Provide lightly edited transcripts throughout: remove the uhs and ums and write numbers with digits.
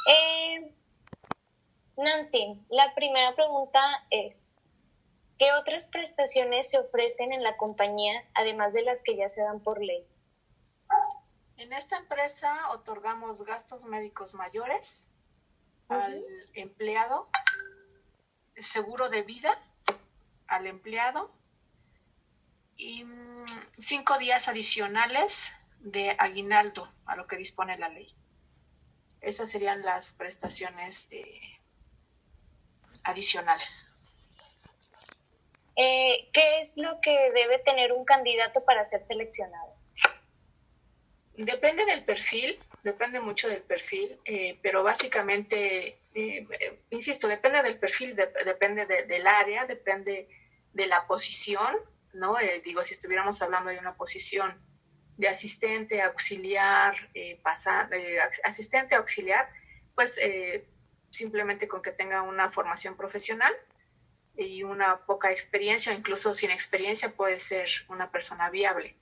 Eh, Nancy, la primera pregunta es, ¿qué otras prestaciones se ofrecen en la compañía además de las que ya se dan por ley? En esta empresa otorgamos gastos médicos mayores al Ujú. empleado, seguro de vida al empleado y 5 días adicionales de aguinaldo a lo que dispone la ley. Esas serían las prestaciones adicionales. ¿Qué es lo que debe tener un candidato para ser seleccionado? Depende mucho del perfil, pero básicamente, insisto, depende del perfil, depende del área, depende de la posición, ¿no? Digo, si estuviéramos hablando de una posición de asistente, auxiliar, asistente, auxiliar, pues simplemente con que tenga una formación profesional y una poca experiencia, o incluso sin experiencia, puede ser una persona viable.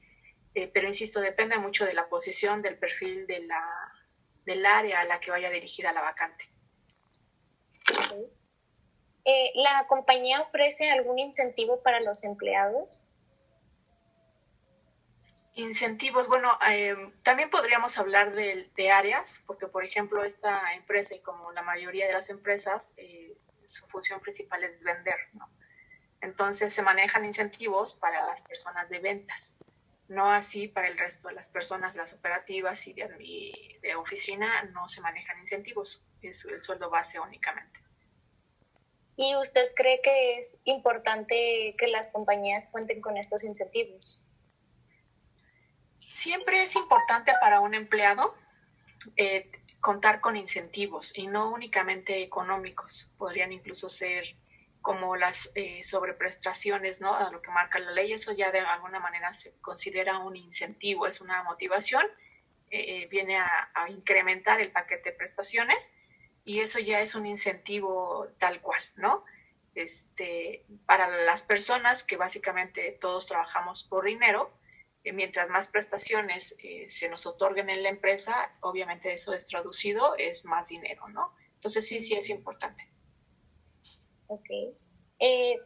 Pero insisto, depende mucho de la posición, del perfil del área a la que vaya dirigida la vacante. Okay. ¿La compañía ofrece algún incentivo para los empleados? Incentivos, bueno, también podríamos hablar de áreas, porque por ejemplo esta empresa y como la mayoría de las empresas, su función principal es vender, ¿no? Entonces se manejan incentivos para las personas de ventas, no así para el resto de las personas, las operativas y de oficina no se manejan incentivos, es el sueldo base únicamente. ¿Y usted cree que es importante que las compañías cuenten con estos incentivos? Siempre es importante para un empleado contar con incentivos y no únicamente económicos, podrían incluso ser como las sobreprestaciones, ¿no? A lo que marca la ley, eso ya de alguna manera se considera un incentivo, es una motivación, viene a incrementar el paquete de prestaciones y eso ya es un incentivo tal cual, ¿no? Para las personas que básicamente todos trabajamos por dinero, mientras más prestaciones se nos otorguen en la empresa, obviamente eso es traducido, es más dinero, ¿no? Entonces sí, sí es importante. Ok.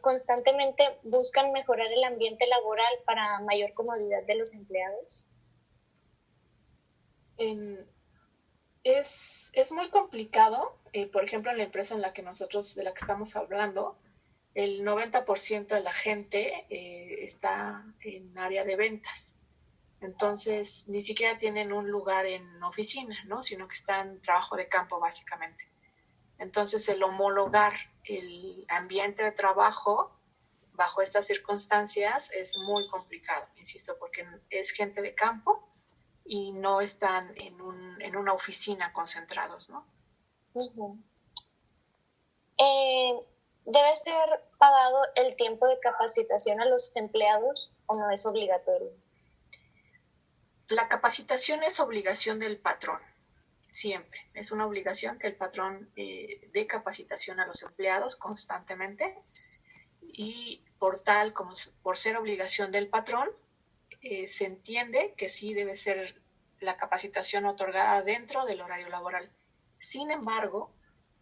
¿Constantemente buscan mejorar el ambiente laboral para mayor comodidad de los empleados? En, es muy complicado, por ejemplo, en la empresa en la que nosotros, de la que estamos hablando, el 90% de la gente está en área de ventas. Entonces, ni siquiera tienen un lugar en oficina, ¿no? Sino que están en trabajo de campo, básicamente. Entonces, el homologar el ambiente de trabajo bajo estas circunstancias es muy complicado, insisto, porque es gente de campo y no están en una oficina concentrados, ¿no? Uh-huh. Eh, ¿Debe ser pagado el tiempo de capacitación a los empleados o no es obligatorio? La capacitación es obligación del patrón, siempre. Es una obligación que el patrón dé capacitación a los empleados constantemente y por ser obligación del patrón, se entiende que sí debe ser la capacitación otorgada dentro del horario laboral. Sin embargo,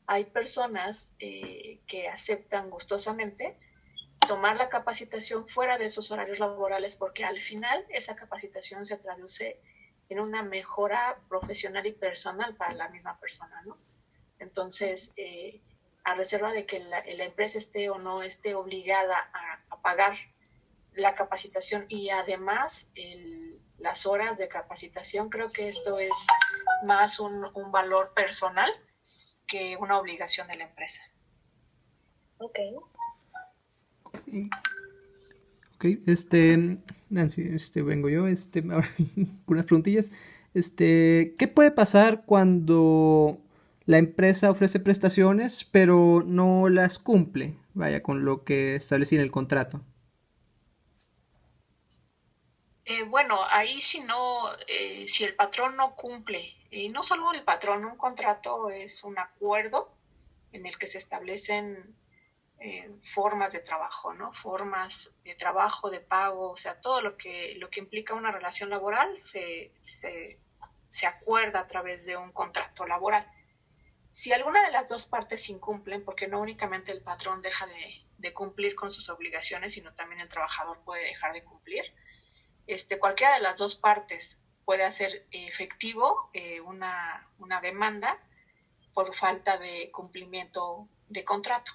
hay personas que aceptan gustosamente tomar la capacitación fuera de esos horarios laborales porque al final esa capacitación se traduce en una mejora profesional y personal para la misma persona, ¿no? Entonces, a reserva de que la empresa esté o no esté obligada a pagar la capacitación y además las horas de capacitación, creo que esto es más un valor personal que una obligación de la empresa. Ok. Y- Ok, Nancy, vengo yo, ahora, con unas preguntillas. ¿Qué puede pasar cuando la empresa ofrece prestaciones, pero no las cumple? Vaya, con lo que establecía en el contrato. Bueno, ahí si no, si el patrón no cumple, y no solo el patrón, un contrato es un acuerdo en el que se establecen formas de trabajo, ¿no? Formas de trabajo, de pago, o sea, todo lo que implica una relación laboral se acuerda a través de un contrato laboral. Si alguna de las dos partes incumplen, porque no únicamente el patrón deja de cumplir con sus obligaciones, sino también el trabajador puede dejar de cumplir, cualquiera de las dos partes puede hacer efectivo una demanda por falta de cumplimiento de contrato,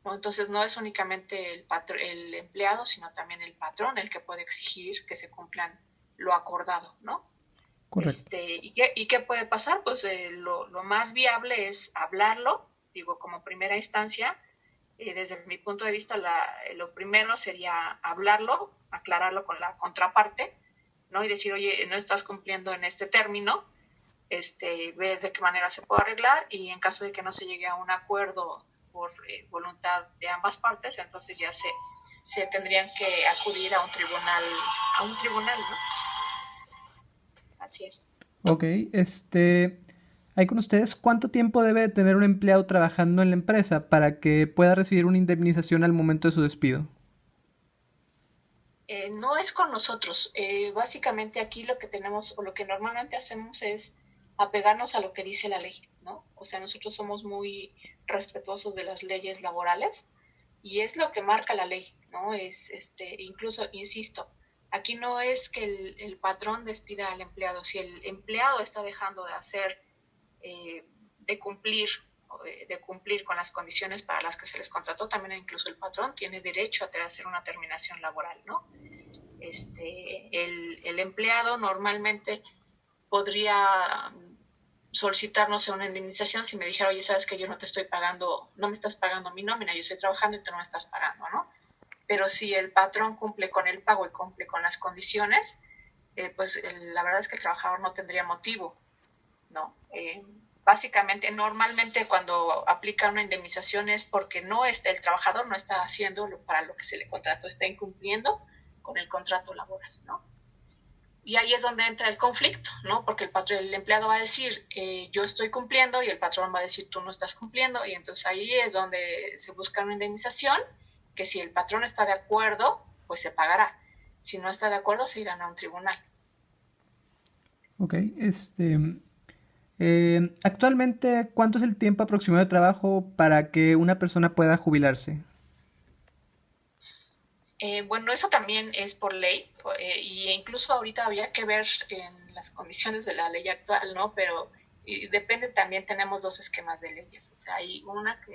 ¿no? Entonces no es únicamente el empleado, sino también el patrón el que puede exigir que se cumplan lo acordado, ¿no? Correcto. ¿Y qué puede pasar? Pues lo más viable es hablarlo, digo, como primera instancia. Desde mi punto de vista, lo primero sería hablarlo, aclararlo con la contraparte, ¿no? Y decir, oye, no estás cumpliendo en este término, ver de qué manera se puede arreglar, y en caso de que no se llegue a un acuerdo por voluntad de ambas partes, entonces ya se tendrían que acudir a un tribunal, ¿no? Así es. Ok, ahí con ustedes, ¿cuánto tiempo debe tener un empleado trabajando en la empresa para que pueda recibir una indemnización al momento de su despido? No es con nosotros. Básicamente aquí lo que tenemos o lo que normalmente hacemos es apegarnos a lo que dice la ley, ¿no? O sea, nosotros somos muy respetuosos de las leyes laborales y es lo que marca la ley, ¿no? Incluso, insisto, aquí no es que el patrón despida al empleado. Si el empleado está dejando de hacer, eh, de cumplir de cumplir con las condiciones para las que se les contrató, también incluso el patrón tiene derecho a hacer una terminación laboral, ¿no? El empleado normalmente podría solicitar, no sé, una indemnización si me dijera, oye, sabes que yo no te estoy pagando, no me estás pagando mi nómina, yo estoy trabajando y tú no me estás pagando, ¿no? Pero si el patrón cumple con el pago y cumple con las condiciones, pues la verdad es que el trabajador no tendría motivo, ¿no? Básicamente, normalmente cuando aplica una indemnización es porque el trabajador no está haciendo para lo que se le contrató, está incumpliendo con el contrato laboral, ¿no? Y ahí es donde entra el conflicto, ¿no? Porque el empleado va a decir, yo estoy cumpliendo, y el patrón va a decir, tú no estás cumpliendo, y entonces ahí es donde se busca una indemnización, que si el patrón está de acuerdo, pues se pagará. Si no está de acuerdo, se irán a un tribunal. Ok, actualmente, ¿cuánto es el tiempo aproximado de trabajo para que una persona pueda jubilarse? Bueno, eso también es por ley, y incluso ahorita había que ver en las condiciones de la ley actual, ¿no? Pero depende también, tenemos dos esquemas de leyes. O sea, hay una que